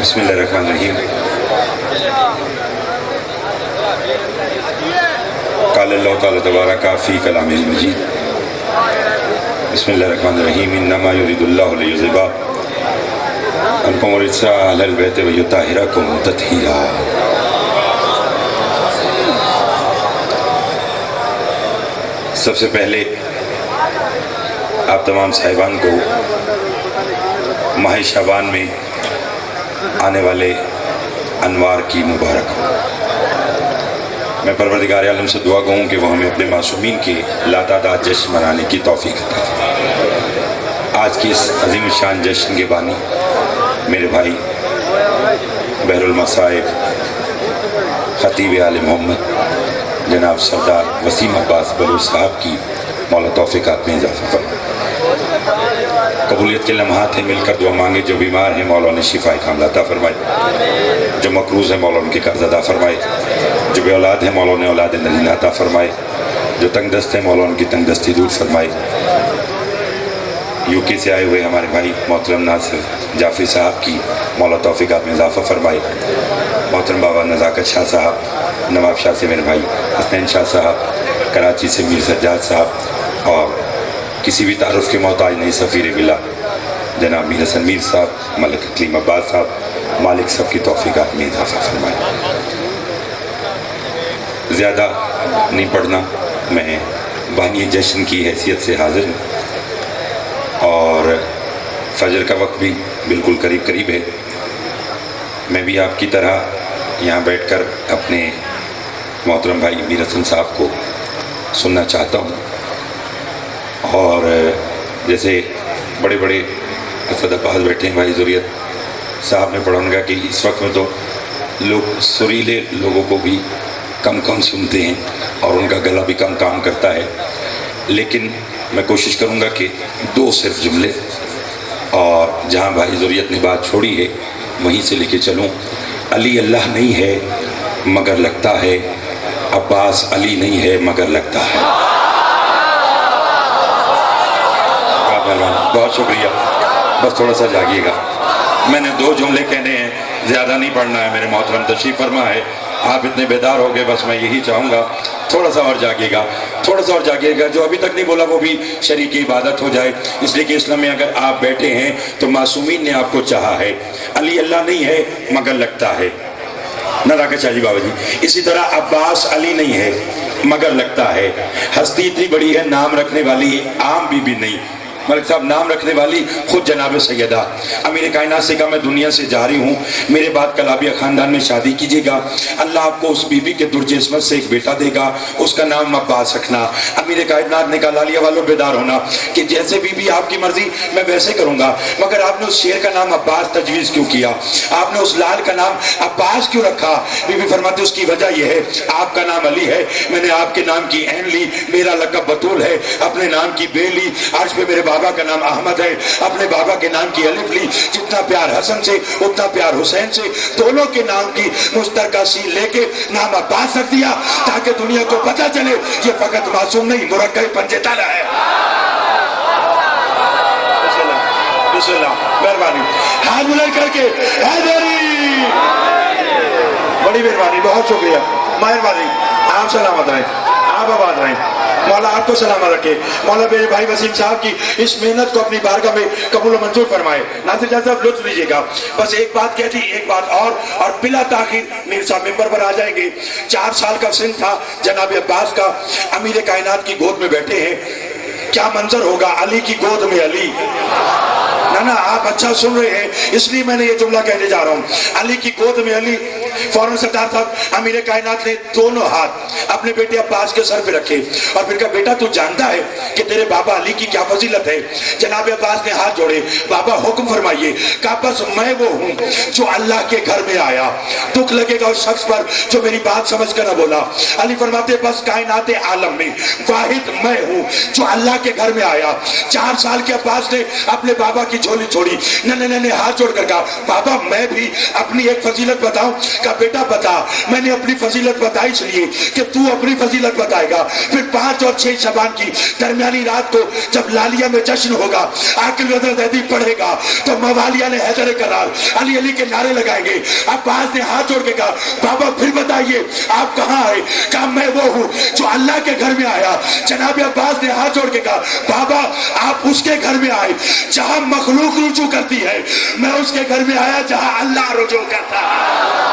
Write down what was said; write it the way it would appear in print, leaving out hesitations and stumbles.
بسم اللہ الرحمن الرحیم۔ قال اللہ تعالیٰ تبارک فی کلام المجید۔ بسم اللہ الرحمن الرحیم۔ انما یرید اللہ لیذہب عنکم الرجس اہل البیت ویطہرکم تطہیرا۔ سب سے پہلے آپ تمام صاحبان کو ماہ شعبان میں آنے والے انوار کی مبارک ہو۔ میں پروردگار عالم سے دعا گوں کہ وہ ہمیں اپنے معصومین کے لاتعداد جشن منانے کی توفیق عطا فرمائے۔ آج کی اس عظیم شان جشن کے بانی میرے بھائی بحر المصائب خطیب آل محمد جناب سردار وسیم عباس بلوچ صاحب کی مولا توفیقات میں اضافہ فرمائے۔ قبولیت کے لمحات ہیں، مل کر دعا مانگے۔ جو بیمار ہیں مولا انہیں شفائے کاملہ عطا فرمائے، جو مقروض ہیں مولا ان کے قرض ادا فرمائے، جو بے اولاد ہیں مولا انہیں اولاد نذیرہ عطا فرمائے، جو تنگ دست ہیں مولا ان کی تنگ دستی دور فرمائے۔ یو کے سے آئے ہوئے ہمارے بھائی محترم ناصر جعفری صاحب کی مولا توفیقات میں اضافہ فرمائے۔ محترم بابا نزاکت شاہ صاحب نواب شاہ سے میرے بھائی حسنین شاہ صاحب، کراچی سے میر سجاد صاحب، اور کسی بھی تعارف کے محتاج نہیں سفیر بلا جناب میر حسن میر صاحب، ملک اقلیم عباس صاحب، مالک سب کی توفیقات میں اضافہ فرمائے۔ زیادہ نہیں پڑھنا، میں بانی جشن کی حیثیت سے حاضر ہوں اور فجر کا وقت بھی بالکل قریب قریب ہے۔ میں بھی آپ کی طرح یہاں بیٹھ کر اپنے محترم بھائی میر حسن صاحب کو سننا چاہتا ہوں، اور جیسے بڑے بڑے اسد عباس بیٹھے ہیں، بھائی ذریت صاحب نے پڑھا، ان کا کہ اس وقت میں تو لوگ سریلے لوگوں کو بھی کم سنتے ہیں اور ان کا گلا بھی کم کام کرتا ہے، لیکن میں کوشش کروں گا کہ دو صرف جملے، اور جہاں بھائی ذریت نے بات چھوڑی ہے وہیں سے لے کے چلوں۔ علی اللہ نہیں ہے مگر لگتا ہے، عباس علی نہیں ہے مگر لگتا ہے۔ بہت شکریہ، بس تھوڑا سا جاگیے گا، میں نے دو جملے کہنے ہیں، زیادہ نہیں پڑھنا ہے۔ میرے محترم تشریف فرما ہے، آپ اتنے بیدار ہو گئے، بس میں یہی چاہوں گا تھوڑا سا اور جاگیے گا، تھوڑا سا اور جاگیے گا۔ جو ابھی تک نہیں بولا وہ بھی شریک عبادت ہو جائے، اس لیے کہ اسلام میں اگر آپ بیٹھے ہیں تو معصومین نے آپ کو چاہا ہے۔ علی اللہ نہیں ہے مگر لگتا ہے، نزاکت شاہ جی بابا جی۔ اسی طرح عباس علی نہیں ہے مگر لگتا ہے۔ ہستی اتنی بڑی ہے، نام رکھنے والی عام بھی نہیں، ملک صاحب نام رکھنے والی خود جناب سیدہ امیر کائنات سے کہا میں دنیا سے جاری ہوں، میرے بعد کلابیہ خاندان میں شادی کیجئے گا، اللہ آپ کو اس بی بی کے درج عصمت سے ایک بیٹا دے گا، اس کا نام عباس رکھنا۔ امیر کائنات نے کہا لالیہ والوں بیدار ہونا کہ جیسے بی بی آپ کی مرضی میں ویسے کروں گا، مگر آپ نے اس شیر کا نام عباس تجویز کیوں کیا؟ آپ نے اس لال کا نام عباس کیوں رکھا؟ بی بی فرماتے اس کی وجہ یہ ہے آپ کا نام علی ہے، میں نے آپ کے نام کی عین لی، میرا لقب بطول ہے، اپنے نام کی بے لی، عرش پہ میرے بابا کا نام احمد ہے، اپنے بابا کے نام کی الف لی، جتنا پیار حسن سے اتنا پیار حسین سے، دونوں کے نام کی مشترکہ سین لے کے نام عباس رکھ دیا تاکہ دنیا کو پتہ چلے یہ فقط معصوم نہیں مرکب پنجے تالا ہے۔ بسم اللہ، مہربانی ہاتھ بلند کر کے حیدری، بڑی مہربانی، بہت شکریہ، مہربانی، آپ سلامت رہیں، آپ آباد رہیں، مولا آپ کو سلامت رکھے، مولا میرے بھائی وسیم صاحب کی اس محنت کو اپنی بارگاہ میں قبول و منظور فرمائے۔ ناصر جان صاحب لطف لیجئے گا، بس ایک بات کہتی، ایک بات اور بلا تاخیر میر صاحب ممبر پر آ جائیں گے۔ 4 سال کا سن تھا جناب عباس کا، امیر کائنات کی گود میں بیٹھے ہیں، کیا منظر ہوگا علی کی گود میں علی۔ نا آپ اچھا سن رہے ہیں، اس لیے میں نے یہ جملہ کہنے جا رہا ہوں، علی کی گود میں علی۔ فوراً سردار صاحب امیر کائنات نے دونوں ہاتھ اپنے بیٹے عباس کے سر پہ رکھے اور پھر کہا بیٹا تو جانتا ہے کہ تیرے بابا علی کی کیا فضیلت ہے؟ جناب عباس نے ہاتھ جوڑے، بابا حکم فرمائیے۔ کہا بس میں وہ ہوں جو اللہ کے گھر میں آیا، دکھ لگے گا اس شخص پر جو میری بات سمجھ کر نہ بولا۔ علی فرماتے بس کائنات عالم میں واحد میں ہوں جو اللہ کے گھر میں آیا۔ 4 سال کے عباس نے اپنے بابا کی جھولی چھوڑی، نے ہاتھ جوڑ کر کہا بابا میں بھی اپنی ایک فضیلت بتاؤں؟ کہا بیٹا بتا. میں نے اپنی فضیلت بتائی اس لیے کہ تو اپنی فضیلت بتائے گا. پھر 5 اور 6 شعبان کی درمیانی رات کو جب لالیہ میں جشن ہوگا, عاقل حضرت عیدی پڑھے گا تو موالیہ نے حیدر کرار علی علی کے نعرے لگائیں گے. عباس نے ہاتھ جوڑ کے کہا بابا پھر بتائیے آپ کہاں آئے؟ کہا میں وہ ہوں جو اللہ کے گھر میں آیا. جناب عباس نے ہاتھ جوڑ کے کہا بابا آپ اس کے گھر میں آئے جہاں مخلوق رجوع کرتی ہے, میں اس کے گھر میں آیا جہاں اللہ رجوع کرتا ہے.